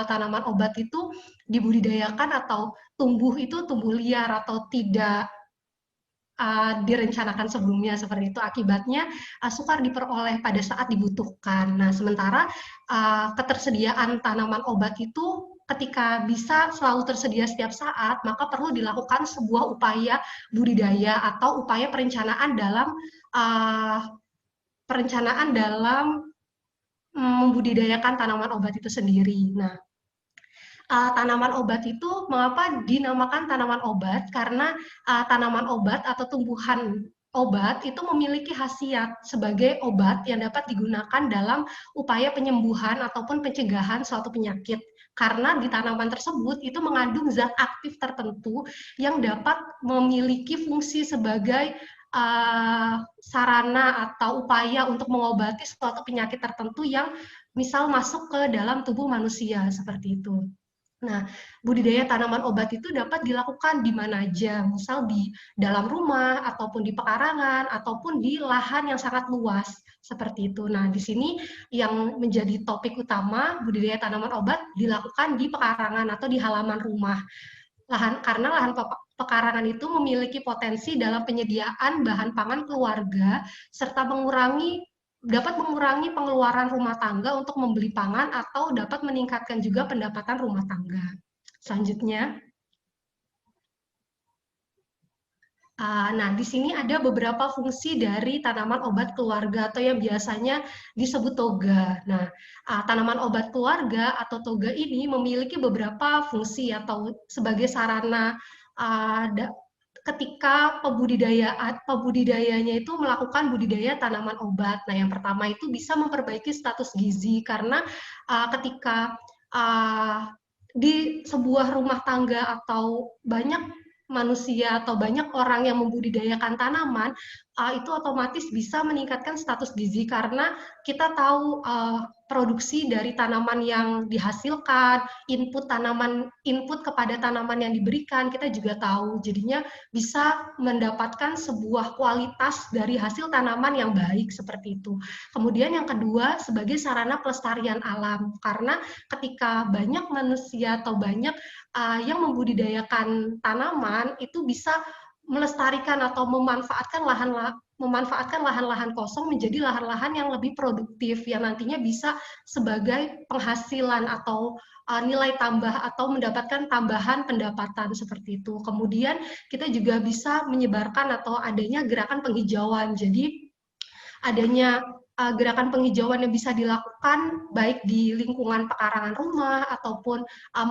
tanaman obat itu dibudidayakan atau tumbuh liar atau tidak direncanakan sebelumnya seperti itu. Akibatnya sukar diperoleh pada saat dibutuhkan. Nah, sementara ketersediaan tanaman obat itu ketika bisa selalu tersedia setiap saat, maka perlu dilakukan sebuah upaya budidaya atau upaya perencanaan dalam membudidayakan tanaman obat itu sendiri. Nah, tanaman obat itu mengapa dinamakan tanaman obat? Karena tanaman obat atau tumbuhan obat itu memiliki khasiat sebagai obat yang dapat digunakan dalam upaya penyembuhan ataupun pencegahan suatu penyakit. Karena di tanaman tersebut itu mengandung zat aktif tertentu yang dapat memiliki fungsi sebagai sarana atau upaya untuk mengobati suatu penyakit tertentu yang misal masuk ke dalam tubuh manusia, seperti itu. Nah, budidaya tanaman obat itu dapat dilakukan di mana aja, misal di dalam rumah, ataupun di pekarangan, ataupun di lahan yang sangat luas, seperti itu. Nah, di sini yang menjadi topik utama, budidaya tanaman obat dilakukan di pekarangan atau di halaman rumah. Karena lahan pekarangan itu memiliki potensi dalam penyediaan bahan pangan keluarga, serta dapat mengurangi pengeluaran rumah tangga untuk membeli pangan atau dapat meningkatkan juga pendapatan rumah tangga. Selanjutnya, nah di sini ada beberapa fungsi dari tanaman obat keluarga atau yang biasanya disebut toga. Nah, tanaman obat keluarga atau toga ini memiliki beberapa fungsi atau sebagai sarana ketika pembudidayanya itu melakukan budidaya tanaman obat. Nah, yang pertama itu bisa memperbaiki status gizi karena ketika di sebuah rumah tangga atau banyak manusia atau banyak orang yang membudidayakan tanaman, itu otomatis bisa meningkatkan status gizi karena kita tahu produksi dari tanaman yang dihasilkan, input kepada tanaman yang diberikan, kita juga tahu. Jadinya bisa mendapatkan sebuah kualitas dari hasil tanaman yang baik seperti itu. Kemudian yang kedua, sebagai sarana pelestarian alam, karena ketika banyak manusia atau banyak yang membudidayakan tanaman, itu bisa melestarikan atau memanfaatkan lahan-lahan kosong menjadi lahan-lahan yang lebih produktif, yang nantinya bisa sebagai penghasilan atau nilai tambah atau mendapatkan tambahan pendapatan seperti itu. Kemudian kita juga bisa menyebarkan atau adanya gerakan penghijauan. Jadi adanya gerakan penghijauan yang bisa dilakukan baik di lingkungan pekarangan rumah ataupun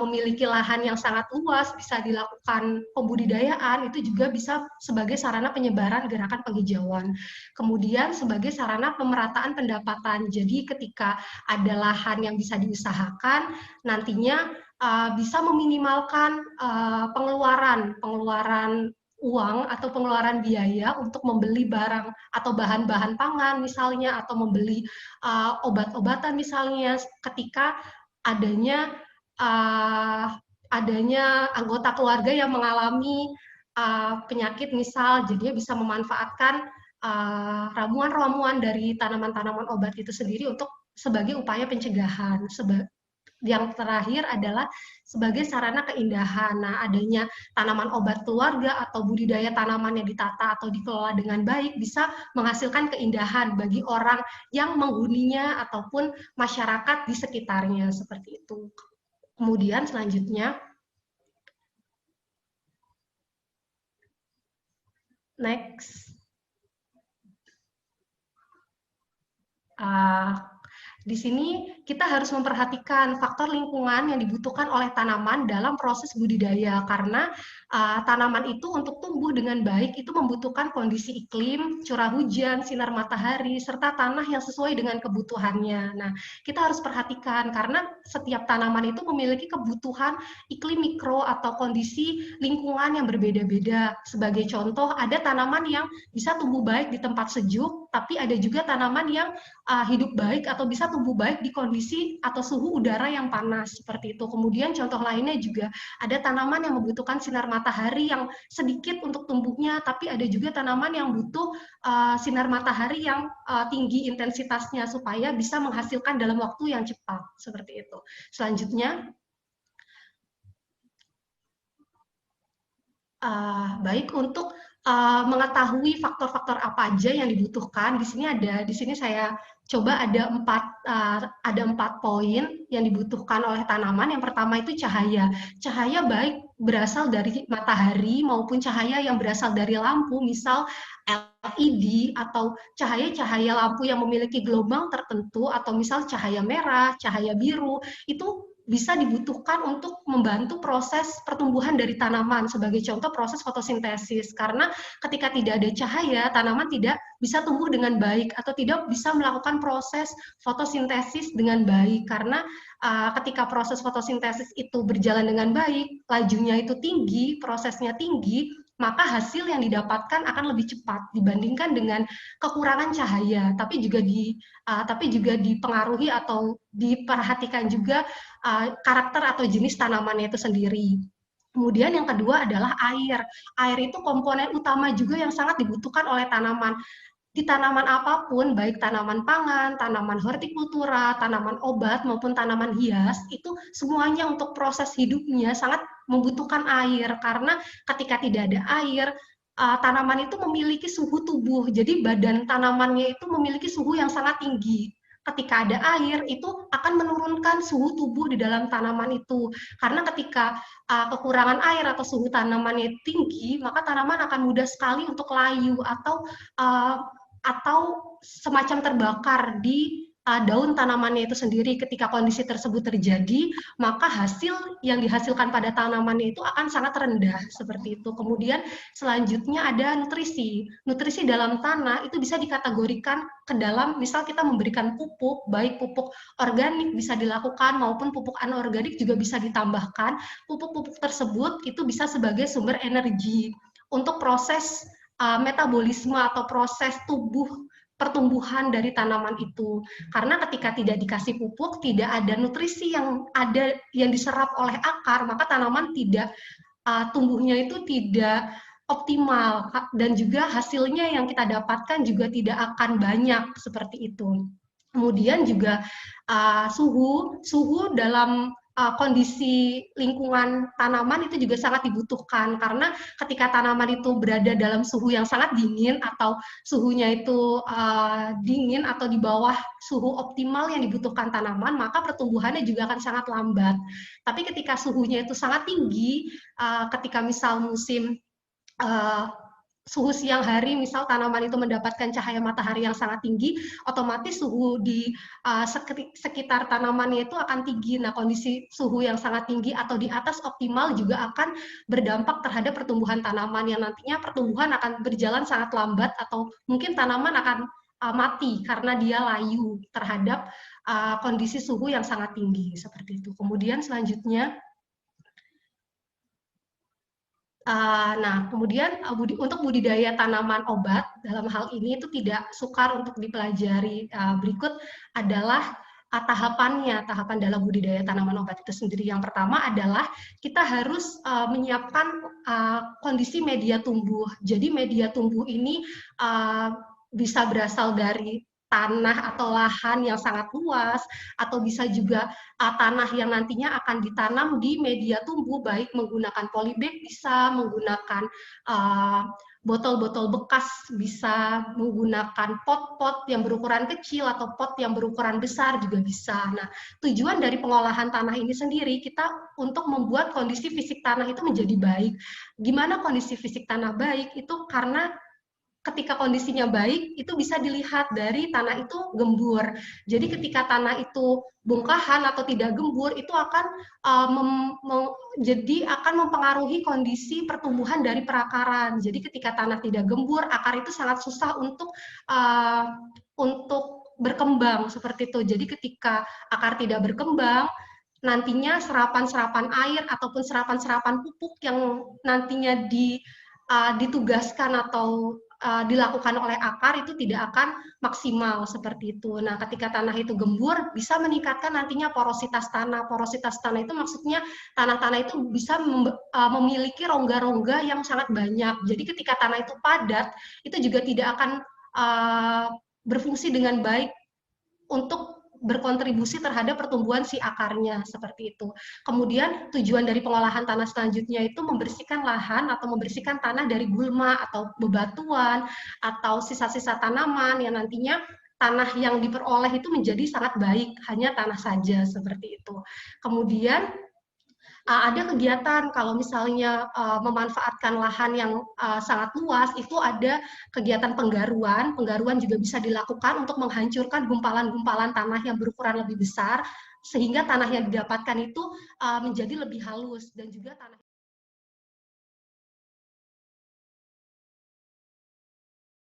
memiliki lahan yang sangat luas, bisa dilakukan pembudidayaan, itu juga bisa sebagai sarana penyebaran gerakan penghijauan. Kemudian sebagai sarana pemerataan pendapatan. Jadi ketika ada lahan yang bisa diusahakan, nantinya bisa meminimalkan pengeluaran uang atau pengeluaran biaya untuk membeli barang atau bahan-bahan pangan misalnya, atau membeli obat-obatan misalnya, ketika adanya anggota keluarga yang mengalami penyakit misal, jadi bisa memanfaatkan ramuan-ramuan dari tanaman-tanaman obat itu sendiri untuk sebagai upaya pencegahan. Yang terakhir adalah sebagai sarana keindahan. Nah, adanya tanaman obat keluarga atau budidaya tanaman yang ditata atau dikelola dengan baik bisa menghasilkan keindahan bagi orang yang menghuninya ataupun masyarakat di sekitarnya, seperti itu. Kemudian selanjutnya, next. Di sini kita harus memperhatikan faktor lingkungan yang dibutuhkan oleh tanaman dalam proses budidaya, karena tanaman itu untuk tumbuh dengan baik itu membutuhkan kondisi iklim, curah hujan, sinar matahari, serta tanah yang sesuai dengan kebutuhannya. Nah, kita harus perhatikan karena setiap tanaman itu memiliki kebutuhan iklim mikro atau kondisi lingkungan yang berbeda-beda. Sebagai contoh, ada tanaman yang bisa tumbuh baik di tempat sejuk, tapi ada juga tanaman yang hidup baik atau bisa tumbuh baik di kondisi atau suhu udara yang panas, seperti itu. Kemudian contoh lainnya juga ada tanaman yang membutuhkan sinar matahari yang sedikit untuk tumbuhnya, tapi ada juga tanaman yang butuh sinar matahari yang tinggi intensitasnya supaya bisa menghasilkan dalam waktu yang cepat, seperti itu. Selanjutnya, baik, untuk mengetahui faktor-faktor apa aja yang dibutuhkan, di sini saya coba ada empat poin yang dibutuhkan oleh tanaman. Yang pertama itu cahaya. Cahaya baik berasal dari matahari maupun cahaya yang berasal dari lampu, misal LED atau cahaya-cahaya lampu yang memiliki gelombang tertentu, atau misal cahaya merah, cahaya biru, itu bisa dibutuhkan untuk membantu proses pertumbuhan dari tanaman, sebagai contoh proses fotosintesis. Karena ketika tidak ada cahaya, tanaman tidak bisa tumbuh dengan baik atau tidak bisa melakukan proses fotosintesis dengan baik. Karena ketika proses fotosintesis itu berjalan dengan baik, lajunya itu tinggi, prosesnya tinggi, maka hasil yang didapatkan akan lebih cepat dibandingkan dengan kekurangan cahaya. Tapi juga dipengaruhi atau diperhatikan juga karakter atau jenis tanamannya itu sendiri. Kemudian yang kedua adalah air. Air itu komponen utama juga yang sangat dibutuhkan oleh tanaman. Di tanaman apapun, baik tanaman pangan, tanaman hortikultura, tanaman obat, maupun tanaman hias, itu semuanya untuk proses hidupnya sangat membutuhkan air, karena ketika tidak ada air, tanaman itu memiliki suhu tubuh, jadi badan tanamannya itu memiliki suhu yang sangat tinggi. Ketika ada air, itu akan menurunkan suhu tubuh di dalam tanaman itu. Karena ketika kekurangan air atau suhu tanamannya tinggi, maka tanaman akan mudah sekali untuk layu atau semacam terbakar di daun tanamannya itu sendiri. Ketika kondisi tersebut terjadi, maka hasil yang dihasilkan pada tanamannya itu akan sangat rendah, seperti itu. Kemudian selanjutnya ada nutrisi. Nutrisi dalam tanah itu bisa dikategorikan ke dalam, misal kita memberikan pupuk, baik pupuk organik bisa dilakukan maupun pupuk anorganik juga bisa ditambahkan. Pupuk-pupuk tersebut itu bisa sebagai sumber energi untuk proses metabolisme atau proses pertumbuhan dari tanaman itu. Karena ketika tidak dikasih pupuk, tidak ada nutrisi yang diserap oleh akar, maka tanaman tidak tumbuhnya itu tidak optimal, dan juga hasilnya yang kita dapatkan juga tidak akan banyak, seperti itu. Kemudian juga suhu dalam kondisi lingkungan tanaman itu juga sangat dibutuhkan, karena ketika tanaman itu berada dalam suhu yang sangat dingin atau suhunya itu dingin atau di bawah suhu optimal yang dibutuhkan tanaman, maka pertumbuhannya juga akan sangat lambat. Tapi ketika suhunya itu sangat tinggi, ketika misal musim suhu siang hari, misal tanaman itu mendapatkan cahaya matahari yang sangat tinggi, otomatis suhu di sekitar tanamannya itu akan tinggi. Nah, kondisi suhu yang sangat tinggi atau di atas optimal juga akan berdampak terhadap pertumbuhan tanaman, yang nantinya pertumbuhan akan berjalan sangat lambat, atau mungkin tanaman akan mati karena dia layu terhadap kondisi suhu yang sangat tinggi, seperti itu. Kemudian selanjutnya, nah, kemudian untuk budidaya tanaman obat dalam hal ini itu tidak sukar untuk dipelajari. Berikut adalah tahapan dalam budidaya tanaman obat itu sendiri. Yang pertama adalah kita harus menyiapkan kondisi media tumbuh. Jadi media tumbuh ini bisa berasal dari tanah atau lahan yang sangat luas, atau bisa juga tanah yang nantinya akan ditanam di media tumbuh, baik menggunakan polybag, bisa menggunakan botol-botol bekas, bisa menggunakan pot-pot yang berukuran kecil atau pot yang berukuran besar juga bisa. Nah, tujuan dari pengolahan tanah ini sendiri, kita untuk membuat kondisi fisik tanah itu menjadi baik. Gimana kondisi fisik tanah baik? Itu karena ketika kondisinya baik, itu bisa dilihat dari tanah itu gembur. Jadi ketika tanah itu bongkahan atau tidak gembur, itu akan akan mempengaruhi kondisi pertumbuhan dari perakaran. Jadi ketika tanah tidak gembur, akar itu sangat susah untuk berkembang, seperti itu. Jadi ketika akar tidak berkembang, nantinya serapan-serapan air ataupun serapan-serapan pupuk yang nantinya ditugaskan atau dilakukan oleh akar itu tidak akan maksimal, seperti itu. Nah, ketika tanah itu gembur, bisa meningkatkan nantinya porositas tanah. Porositas tanah itu maksudnya tanah-tanah itu bisa memiliki rongga-rongga yang sangat banyak. Jadi ketika tanah itu padat, itu juga tidak akan berfungsi dengan baik untuk berkontribusi terhadap pertumbuhan si akarnya, seperti itu. Kemudian tujuan dari pengolahan tanah selanjutnya itu membersihkan lahan atau membersihkan tanah dari gulma atau bebatuan atau sisa-sisa tanaman yang nantinya tanah yang diperoleh itu menjadi sangat baik, hanya tanah saja, seperti itu. Kemudian ada kegiatan kalau misalnya memanfaatkan lahan yang sangat luas, itu ada kegiatan penggaruan. Penggaruan juga bisa dilakukan untuk menghancurkan gumpalan-gumpalan tanah yang berukuran lebih besar, sehingga tanah yang didapatkan itu menjadi lebih halus, dan juga tanah